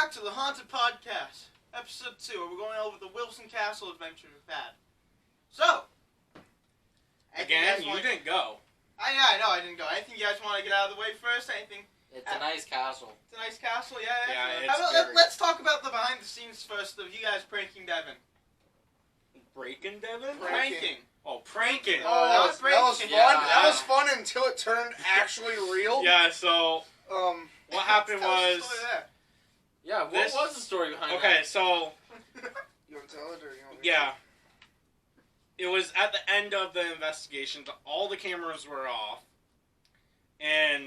back to the Haunted Podcast, episode 2, where we're going over the Wilson Castle adventure we've had. So, again, you didn't go. I know I didn't go. Anything you guys want to get out of the way first? Anything? It's a nice castle. It's a nice castle, yeah. Let's talk about the behind the scenes first of you guys pranking Devin. Breaking Devin? Pranking. Oh, pranking. Oh, that was fun. Yeah. That was fun until it turned actually real. Yeah, so what happened was... Yeah, what was the story behind that? Okay, so... You want to tell it or you want me to? Yeah. It was at the end of the investigation. All the cameras were off. And...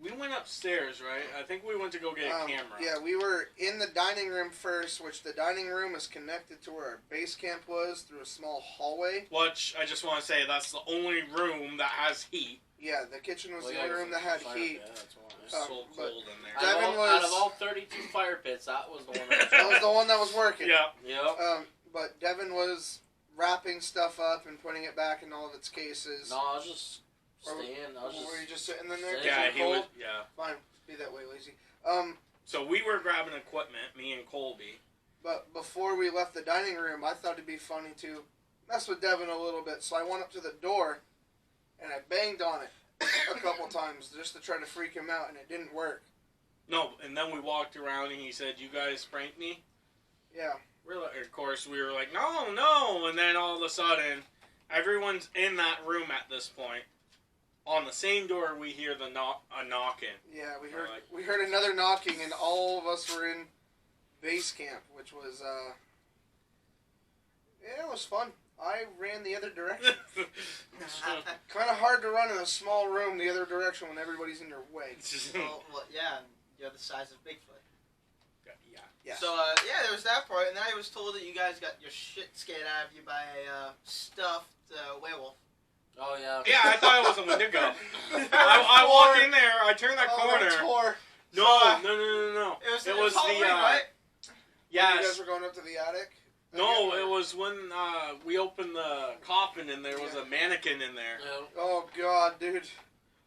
we went upstairs, right? I think we went to go get a camera. Yeah, we were in the dining room first, which the dining room is connected to where our base camp was through a small hallway. Which, I just want to say, that's the only room that has heat. Yeah, the kitchen was the only room that had heat. It's so cold in there. Out of all 32 fire pits, that was the one that was the one that was working. Yeah. Yep. But Devin was wrapping stuff up and putting it back in all of its cases. No, I was just staying. Were you just sitting in there? Yeah, he was. Yeah. Fine, be that way, lazy. So we were grabbing equipment, me and Colby. But before we left the dining room, I thought it'd be funny to mess with Devin a little bit. So I went up to the door and I banged on it a couple times just to try to freak him out, and it didn't work. No, and then we walked around and he said, "You guys pranked me?" Yeah. Of course, we were like, no, and then all of a sudden, everyone's in that room at this point. On the same door, we hear a knocking. Yeah, we heard another knocking, and all of us were in base camp, which was it was fun. I ran the other direction. Kind of hard to run in a small room the other direction when everybody's in your way. well, yeah, you're the size of Bigfoot. Yeah. So, there was that part, and then I was told that you guys got your shit scared out of you by a stuffed werewolf. Oh, yeah. Yeah, I thought it was a Wendigo. I walked in there, I turned that corner. No. It was the, Halloween, right? Yes. You guys were going up to the attic? No, it was when we opened the coffin and there was a mannequin in there. Yeah. Oh, God, dude.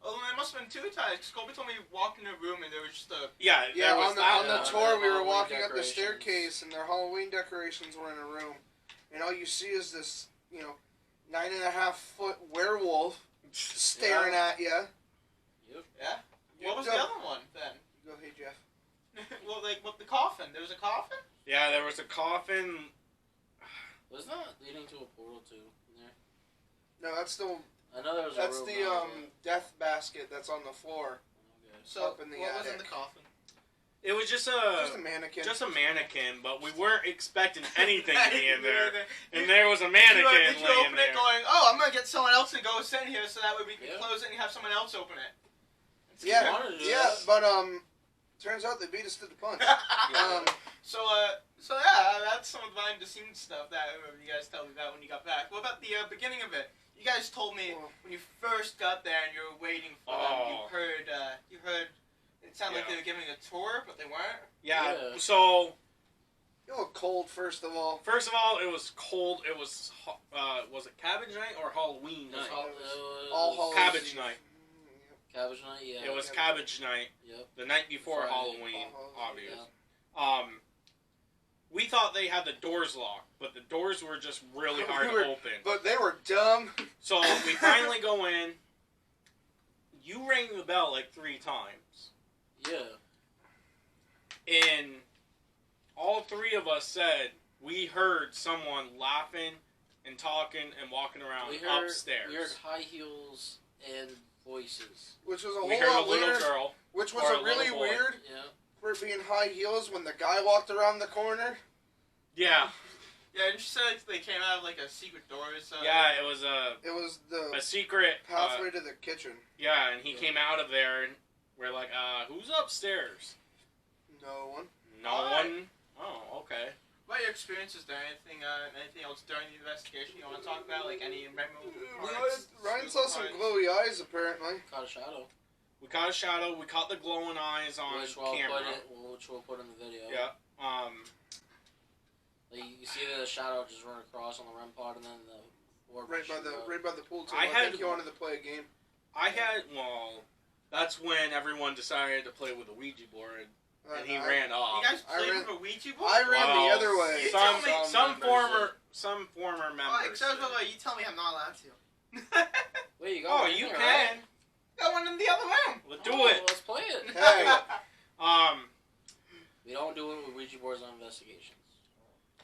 Oh, there must have been 2 times. Colby told me you walked in a room and there was just a... Yeah, on the tour we were walking up the staircase and their Halloween decorations were in a room. And all you see is this, 9.5-foot werewolf staring at you. Yep. Yeah? What was the other one, then? You go, hey, Jeff. Well, with the coffin. There was a coffin? Yeah, there was a coffin. Wasn't that leading to a portal, too, in there? No, that's the... I know there was That's the death basket that's on the floor. Okay. So, up in the what attic. was in the coffin? It was just a mannequin. Just a mannequin, but we weren't expecting anything to be in there. And there was a mannequin Did you laying open there. it going, I'm going to get someone else to go sit here so that way we can close it and have someone else open it? But turns out they beat us to the punch. So that's some of the behind the scenes stuff that you guys tell me about when you got back. What about the beginning of it? You guys told me when you first got there and you were waiting for them, you heard, it sounded like they were giving a tour, but they weren't. Yeah. So. You look cold, first of all. First of all, it was cold. It was it Cabbage Night or Halloween night? All Hallows Cabbage Night. Cabbage Night, yeah. It was Cabbage Night. Yep. The night before Halloween, obviously. Yeah. We thought they had the doors locked, but the doors were just really hard to open. But they were dumb. So we finally go in. You rang the bell like 3 times. Yeah. And all 3 of us said we heard someone laughing and talking and walking around upstairs. We heard high heels and voices. Which was a we whole heard lot a little weird. girl. Which was a really weird for it being high heels when the guy walked around the corner. Yeah. Yeah, and she said they came out of like a secret door. Yeah, it was the a secret pathway to the kitchen. Yeah, and he came out of there, and we're like, who's upstairs? No one. No one? Oh, okay. What are your experiences there? Anything else during the investigation you want to talk about? Like any memorable parts? Ryan saw some glowy eyes, apparently. Caught a shadow. We caught a shadow. We caught the glowing eyes on camera. Which we'll put in the video. Yeah. You see the shadow just run across on the REM pod, and then the orb right by the pool table. I think he wanted to play a game. That's when everyone decided to play with a Ouija board, and he I- ran You off. guys I played ran- with a Ouija board? I ran the Well, other way. You Some tell me- some members former Oh, members. except did. for you tell me I'm not allowed to. Wait, you got Oh, one in you there, can. right? Got one in the other room. Let's do Oh, it. Let's play it. Hey. We don't do it with Ouija boards on investigations.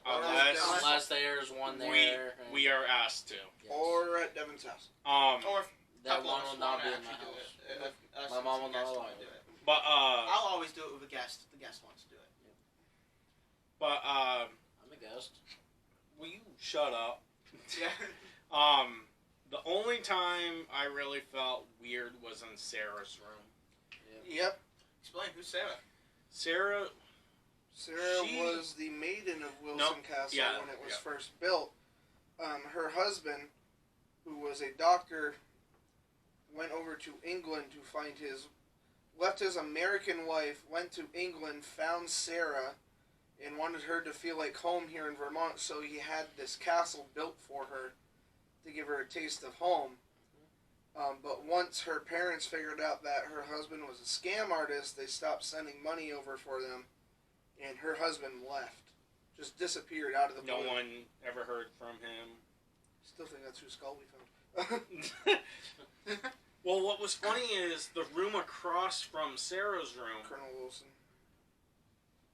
Unless Unless there's one there. and- we are asked to. Yes. Or at Devin's house. Or if that couple one of us will not wanna be in my actually do house. it. If us My and mom some will not guests allow wanna it. do it. But I'll always do it with a guest. The guest wants to do it. I'm a guest. will you shut up? Yeah. The only time I really felt weird was in Sarah's room. Yep. Explain. Who's Sarah? Sarah, Sarah She- was the maiden of Wilson Nope. Castle Yeah, when it was yeah. first built. Her husband, who was a doctor, went over to England to find left his American wife, went to England, found Sarah, and wanted her to feel like home here in Vermont, so he had this castle built for her to give her a taste of home. But once her parents figured out that her husband was a scam artist, they stopped sending money over for them, and her husband left. Just disappeared out of the no blue. one ever heard from him. Still think that's whose skull we found. Well, what was funny is the room across from Sarah's room, Colonel Wilson.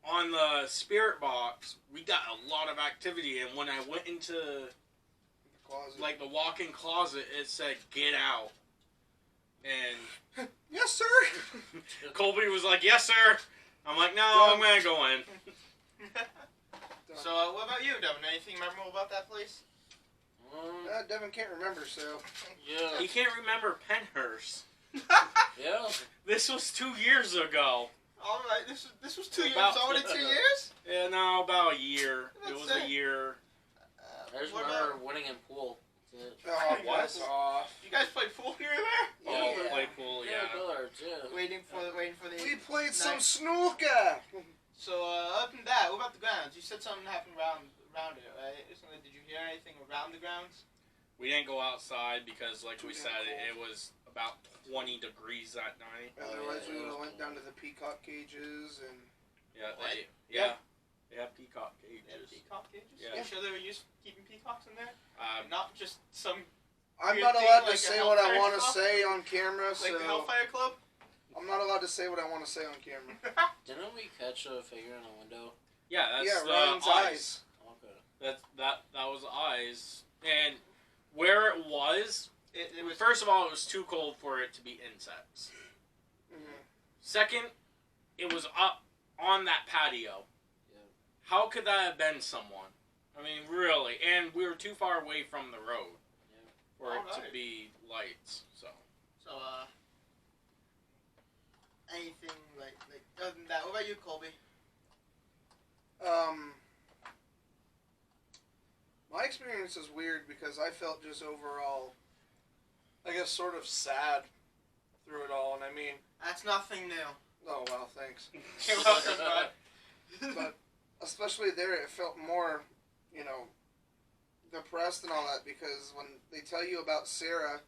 on the spirit box, we got a lot of activity, and when I went into The closet. like the walk-in closet, it said "Get out," and Yes, sir. Colby was like, "Yes, sir." I'm like, "No, I'm gonna go in." So, what about you, Devin? Anything memorable about that place? Devin can't remember, so. Yeah. He can't remember Penhurst. Yeah. This was 2 years ago. All right. This was 2 years. About- Already 2 years. Yeah, no, about a year. It That's was it. a year. I just What remember about- winning in pool. That's it. Oh, What? piss off. You guys played pool here and there? Oh, Yeah. play pool, yeah. billiards, yeah. Waiting for the. We played some Nice. snooker. So other than that, what about the grounds? You said something happened around it, right? Did you hear anything around the grounds? We didn't go outside because, like we Too said, damn it was about 20 degrees that night. Otherwise, we yeah, would it have was went down to the peacock cages and. Yeah, What? they have peacock They had cages. peacock cages? Yeah. You sure they were used keeping peacocks in there? Um, Not just some I'm Weird not thing allowed like to a say what I Hellfire want to Club? say on camera, like so the Hellfire Club. I'm not allowed to say what I want to say on camera. Didn't we catch a figure in a window? yeah, that's Yeah, the Ryan's eyes. Okay. That was eyes. And where it was, It was first of all, it was too cold for it to be insects. Mhm. Second, it was up on that patio. Yeah. How could that have been someone? I mean, really. And we were too far away from the road Yeah. for it to Alright. be lights. So so. Anything like other than that? What about you, Colby? My experience is weird because I felt just overall, I guess, sort of sad through it all. And I mean, That's nothing new. oh wow, thanks. You're welcome, bud. But especially there, it felt more, depressed and all that because when they tell you about Sarah,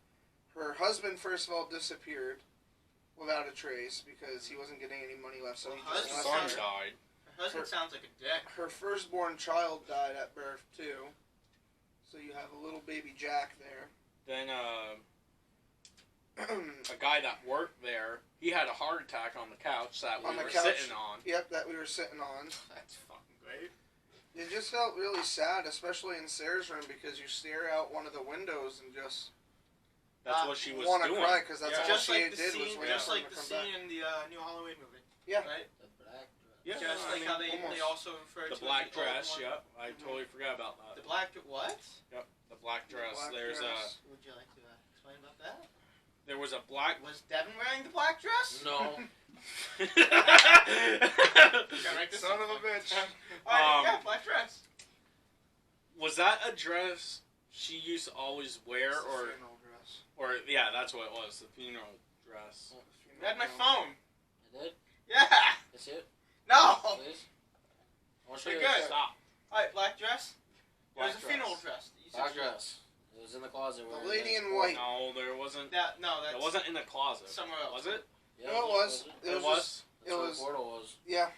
her husband first of all disappeared without a trace because he wasn't getting any money left, so he Well, just the husband left son her. died. Her husband sounds like a dick. Her firstborn child died at birth too, so you have a little baby Jack there. Then a guy that worked there, he had a heart attack on the couch that we On the were couch. sitting on. Yep, that we were sitting on. That's fucking great. It just felt really sad, especially in Sarah's room, because you stare out one of the windows and just That's what she was want to doing. cry because that's Yeah. all Just she like the did was scene, wait just for him like to the come scene back. in the new Halloween movie. Yeah. Right. The black dress. Yeah, Just I like mean, how they almost. also refer the to black the old dress. one. Yep, I totally forgot about The that. black what? Yep, the black dress. Black There's dress. Would you like to explain about that? there was a black. Was Devin wearing the black dress? No. Son of a bitch. Yeah, black dress. Was that a dress she used to always wear, It's a or funeral dress. yeah, that's what it was, the funeral dress. Read my phone. I did? Yeah. That's it? No. Please? I want to show You're you good. this. Stop. Alright, black dress. It was Black a dress. funeral dress. You said Black she- dress. It was in the closet. The where lady it is. in white. No, there wasn't. No, that's It wasn't in the closet. somewhere else. Was it? Yeah, No, it was. It It was. was. That's It what was. the portal was. Yeah.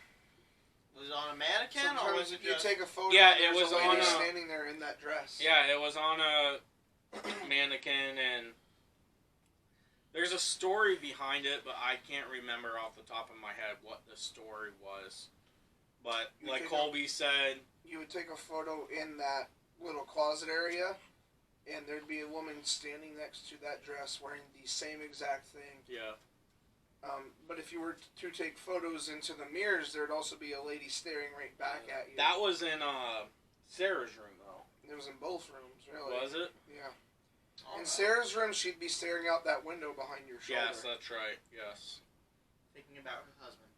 Was it on a mannequin or Sometimes was it you just? take a photo. Yeah, and it there's was a lady on a- standing there in that dress. Yeah, it was on a mannequin, and there's a story behind it, but I can't remember off the top of my head what the story was. But You like take Colby said, You would take a photo in that little closet area, and there'd be a woman standing next to that dress wearing the same exact thing. yeah, But if you were to take photos into the mirrors, there'd also be a lady staring right back at you. that was in Sarah's room though. It was in both rooms, really. Was it? Yeah. Oh, In Sarah's room, she'd be staring out that window behind your shoulder. Yes, that's right. Yes, thinking about her husband.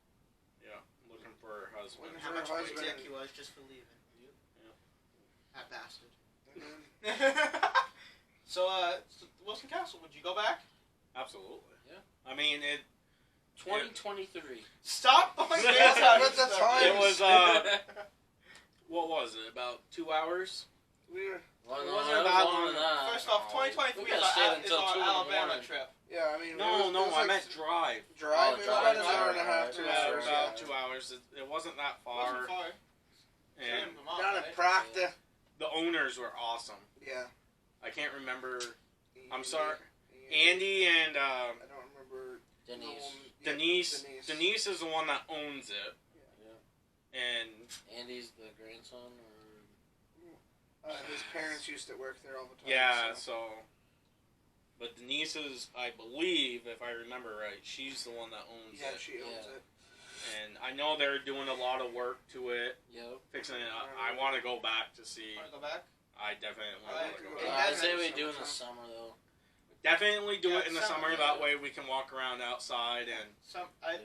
yeah, looking for her husband. Looking How her much of a husband. dick he was just for leaving. Yeah. That bastard. Mhm. so, Wilson Castle, would you go back? Absolutely. Yeah. I mean, it 2023. Stop throwing Yeah, names out but of that's stuff. fine. it was what was it? About 2 hours? We were, Well, It no, wasn't that was that longer long. than that. First off, 2023 We is gotta stay our, until 2 in the Alabama morning. trip. yeah, I mean, No, it was, no, it was I like meant drive. drive. Oh, It was drive, about an hour and a drive, half, right. 2 Yeah, hours. about Yeah. 2 hours. It wasn't that Wasn't far. far. And In Vermont, Down right? in Proctor. the owners were awesome. Yeah. I can't remember. I'm Andy- sorry. Andy- Andy and I don't remember. Denise. Yeah, Denise. Denise is the one that owns it. Yeah. And Andy's the grandson, or His parents used to work there all the time. yeah, so. so. But Denise is, I believe, if I remember right, she's the one that owns Yeah, it. she owns Yeah. it. And I know they're doing a lot of work to it, yep. fixing it up. I want to go back to see. Want to go back? I definitely Alright. want to go It back. I has say been we do in the summertime. summer though. Definitely do Yeah, it in the summer, summer. yeah. That way we can walk around outside and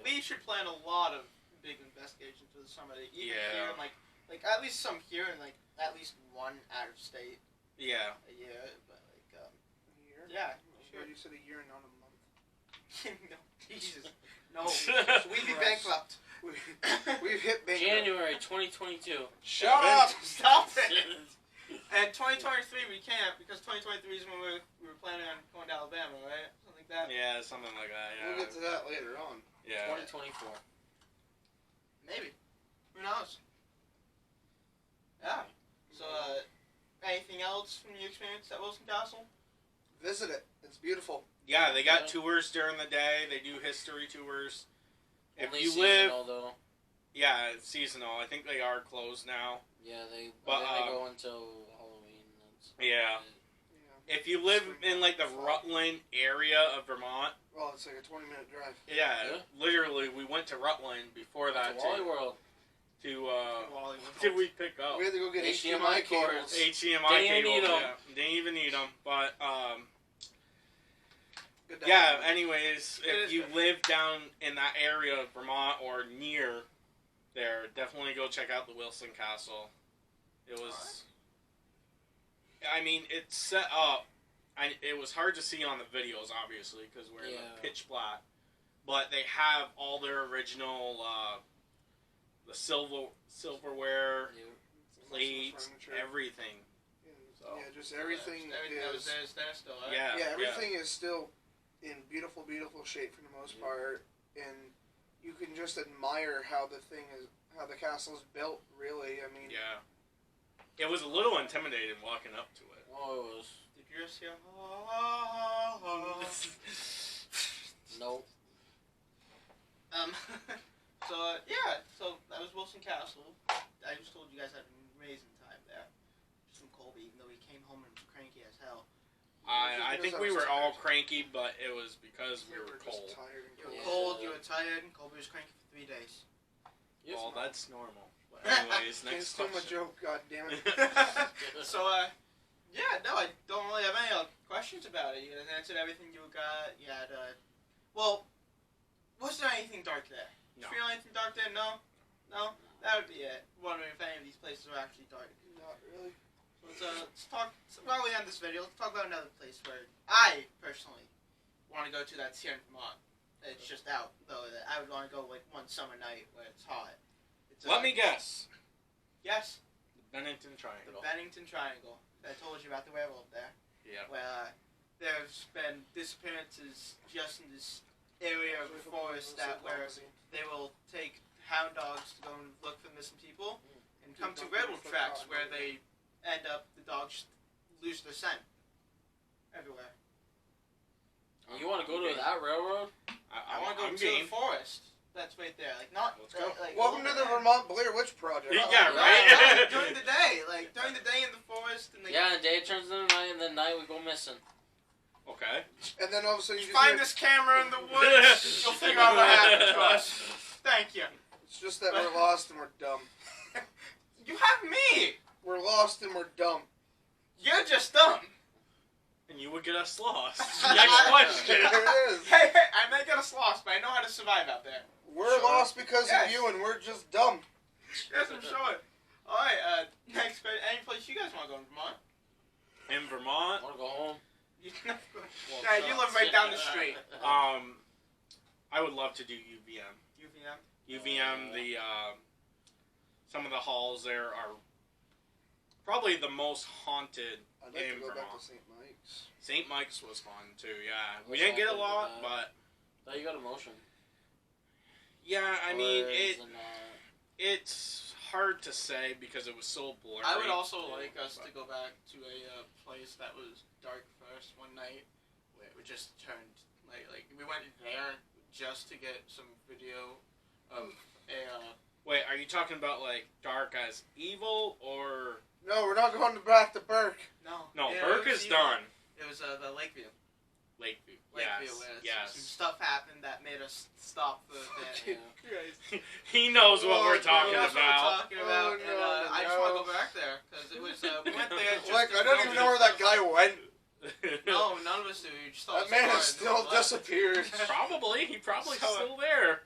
We should plan a lot of big investigations for the summer. Even Yeah. here, and like at least some here, and like at least one out of state yeah. a year. But like, A year? yeah, Sure. sure. You said a year, not a month. No, Jesus, no, we'd be bankrupt. We've hit bankrupt. January 2022. Shut up! Stop it. And 2023 we can't because 2023 is when we were planning on going to Alabama, right? Something like that. Yeah, something like that. Yeah. We'll get to that later on. Yeah. 2024. Maybe. Who knows? Yeah. So, anything else from your experience at Wilson Castle? Visit it. It's beautiful. Yeah, they got Yeah. tours during the day. They do history tours. If Only you seasonal, live, though. yeah, it's seasonal. I think they are closed now. Yeah, they. But, I think they go until Halloween. That's Yeah. Yeah. If you live in like the Rutland area of Vermont, Well, it's like a 20-minute drive. yeah, Yeah. literally, we went to Rutland before that Wally World. to Wally did we pick up We had to go get HDMI HDMI cables. HDMI Didn't even cables? need 'em. Yeah, didn't even need them, but Good yeah. time. Anyways, It if is you good. live down in that area of Vermont or near there, definitely go check out the Wilson Castle. It was. I mean, it's set up. It was hard to see on the videos, obviously, because we're in Yeah. the pitch black. But they have all their original, the silverware, Yeah. plates, Furniture. everything. So. Yeah, just everything Everything that was is. there is there still, right? Yeah, Yeah, everything is still in beautiful, beautiful shape for the most part, and you can just admire how the castle's built. Really, I mean, Yeah. It was a little intimidating walking up to it. Oh, it was. Did you just hear? Nope. So yeah, so that was Wilson Castle. I just told you guys I had an amazing time there. Just from Colby, even though he came home and was cranky as hell. I think we was were all tired. cranky, but it was because we were just cold. tired and You were Yeah. cold, you were tired, and Colby was cranky for 3 days. Yes, Well, no. that's normal. But anyways, Can't next steal my question. joke, God damn it. So, yeah, no, I don't really have any questions about it. You guys answered everything you got. You had, well, was there anything dark there? No. Did you feel anything dark there? No? No? That would be it. Wondering if any of these places are actually dark. Not really. So let's talk, while we end this video, let's talk about another place where I, personally, want to go to that's here in Vermont. It's just out, though. I would want to go, like, one summer night where it's hot. It's, Let me guess. Yes, The Bennington the Triangle. Bennington Triangle. I told you about the werewolf there. Yeah. Where there's been disappearances just in this area of the forest that where they will take hound dogs to go and look for missing people, and come to railroad tracks where they end up, the dogs lose their scent everywhere. You want to go to that railroad? I want to go to the forest. That's right there. Like, not. Let's go. Like, Welcome to the Vermont Blair Witch Project. Yeah, No, right? no, during the day. Like, during the day in the forest. And Yeah, and day turns into night, and then night we go missing. Okay. And then all of a sudden you just find hear, this camera in the woods. You'll figure out what happened to us. Thank you. it's just that we're lost and we're dumb. You have me. We're lost and we're dumb. You're just dumb. And you would get us lost. Next question. There it is. Hey, I may get us lost, but I know how to survive out there. We're Sure. lost because Yes. of you and we're just dumb. Yes, I'm sure. Alright, next question. Any place you guys want to go in Vermont? In Vermont, Want to go home? Yeah, you live right down the street. I would love to do UVM. UVM? UVM, the some of the halls there are probably the most haunted. I'd like to In go back Vermont. to St. Mike's. St. Mike's was fun too. Yeah, we What's didn't get a haunted lot, with but No, you got emotion. yeah, I mean Or it. is not? It's hard to say because it was so blurry. I would also Yeah, like us but- to go back to a place that was dark first one night, where it just turned like we went there just to get some video of a Wait, are you talking about like Dark as Evil or No, we're not going back to Burke. no no? it Burke was is evil. done. It was the Lakeview. Lakeview. Lakeview, Yes. where Yes. some stuff happened that made us stop for a bit. Yeah. He knows what Oh, we're talking That's what we're about. talking about, Oh, and no, I just no. want to go back there because it was we went there. Just Like, to I don't film even know where that stuff. guy went. No, none of us do. You just thought That man it has was still fun, and disappeared. Probably. He probably So, still there.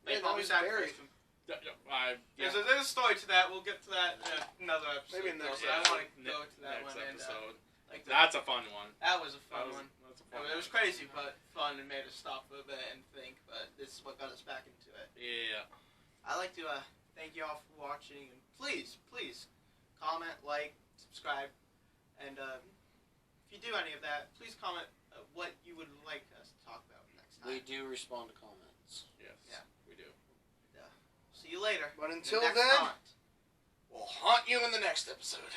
They Yeah, probably that was buried. sacrificed him. Yeah. There's a story to that. We'll get to that in another episode. Maybe next though, but I want to Ne- go to that next one. And, episode. like That's a fun one. that was a fun one. That's a fun It was one. crazy, but fun, and made us stop for a bit and think. But this is what got us back into it. Yeah. I'd like to thank you all for watching, and please comment, like, subscribe, and if you do any of that, please comment what you would like us to talk about next time. We do respond to comments. Yes. Yeah. We do. See you later. But in the until next then, haunt. we'll haunt you in the next episode.